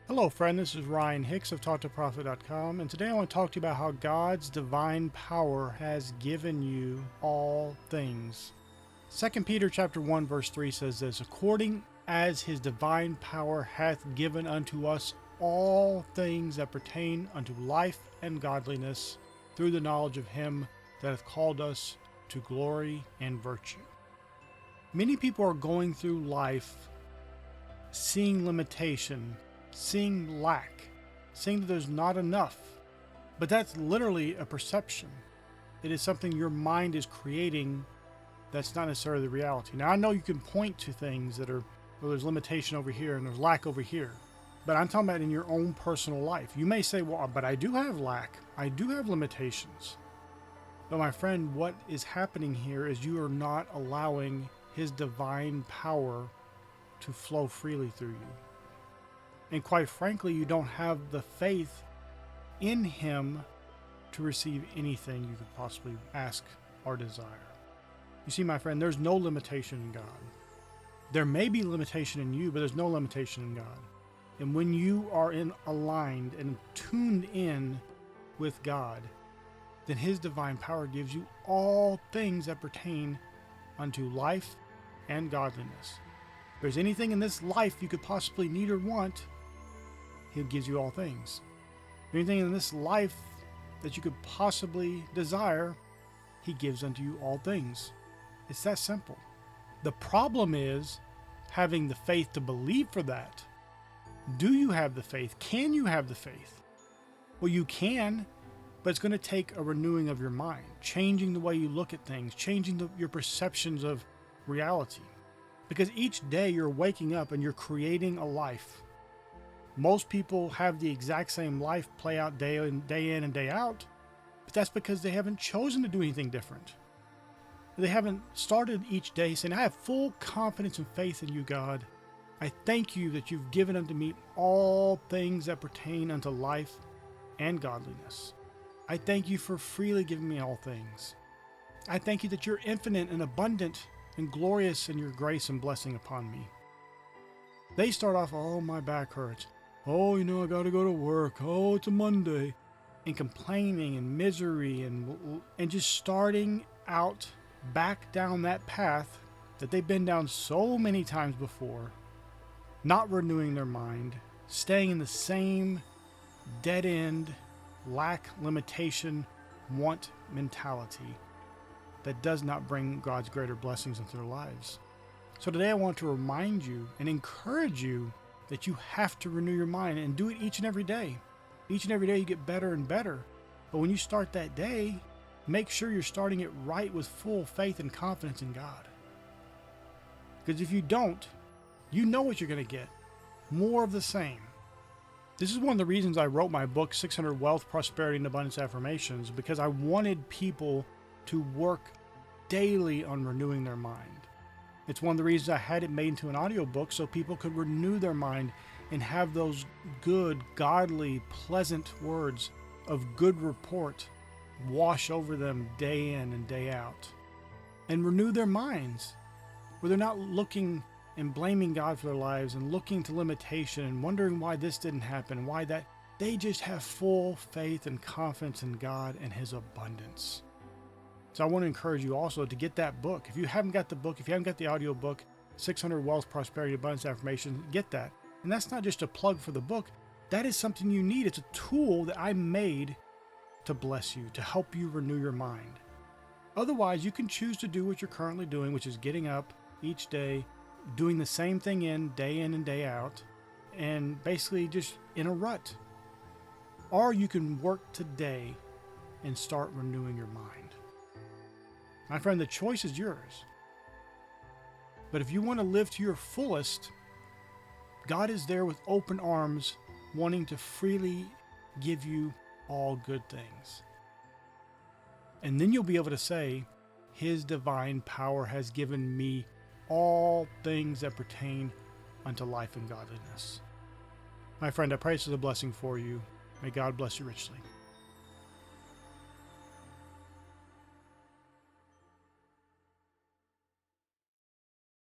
Hello friend, this is Ryan Hicks of TalkToProfit.com, and today I want to talk to you about how God's divine power has given you all things. 2 Peter chapter 1 verse 3 says this, according as his divine power hath given unto us all things that pertain unto life and godliness, through the knowledge of him that hath called us to glory and virtue. Many people are going through life seeing limitation, seeing lack, seeing that there's not enough. But that's literally a perception. It is something your mind is creating that's not necessarily the reality. Now, I know you can point to things that are, well, there's limitation over here and there's lack over here. But I'm talking about in your own personal life. You may say, well, but I do have lack. I do have limitations. But my friend, what is happening here is you are not allowing his divine power to flow freely through you. And quite frankly, you don't have the faith in him to receive anything you could possibly ask or desire. You see, my friend, there's no limitation in God. There may be limitation in you, but there's no limitation in God. And when you are aligned and tuned in with God, then his divine power gives you all things that pertain unto life and godliness. If there's anything in this life you could possibly need or want, he gives you all things. Anything in this life that you could possibly desire, he gives unto you all things. It's that simple. The problem is having the faith to believe for that. Do you have the faith? Can you have the faith? Well, you can, but it's going to take a renewing of your mind, changing the way you look at things, changing your perceptions of reality. Because each day you're waking up and you're creating a life. Most people have the exact same life play out day in and day out, but that's because they haven't chosen to do anything different. They haven't started each day saying, I have full confidence and faith in you, God. I thank you that you've given unto me all things that pertain unto life and godliness. I thank you for freely giving me all things. I thank you that you're infinite and abundant and glorious in your grace and blessing upon me. They start off, oh, my back hurts. Oh, I got to go to work. Oh, it's a Monday. And complaining and misery and just starting out back down that path that they've been down so many times before, not renewing their mind, staying in the same dead end, lack, limitation, want mentality that does not bring God's greater blessings into their lives. So today I want to remind you and encourage you that you have to renew your mind and do it each and every day. Each and every day you get better and better. But when you start that day, make sure you're starting it right with full faith and confidence in God. Because if you don't, you know what you're going to get. More of the same. This is one of the reasons I wrote my book, 600 Wealth, Prosperity, and Abundance Affirmations, because I wanted people to work daily on renewing their mind. It's one of the reasons I had it made into an audiobook so people could renew their mind and have those good, godly, pleasant words of good report wash over them day in and day out. And renew their minds where they're not looking and blaming God for their lives and looking to limitation and wondering why this didn't happen, why that. They just have full faith and confidence in God and his abundance. So I want to encourage you also to get that book. If you haven't got the book, if you haven't got the audio book, 600 Wealth, Prosperity, Abundance Affirmations, get that. And that's not just a plug for the book. That is something you need. It's a tool that I made to bless you, to help you renew your mind. Otherwise, you can choose to do what you're currently doing, which is getting up each day, doing the same thing in and day out, and basically just in a rut. Or you can work today and start renewing your mind. My friend, the choice is yours. But if you want to live to your fullest, God is there with open arms, wanting to freely give you all good things. And then you'll be able to say, his divine power has given me all things that pertain unto life and godliness. My friend, I pray this is a blessing for you. May God bless you richly.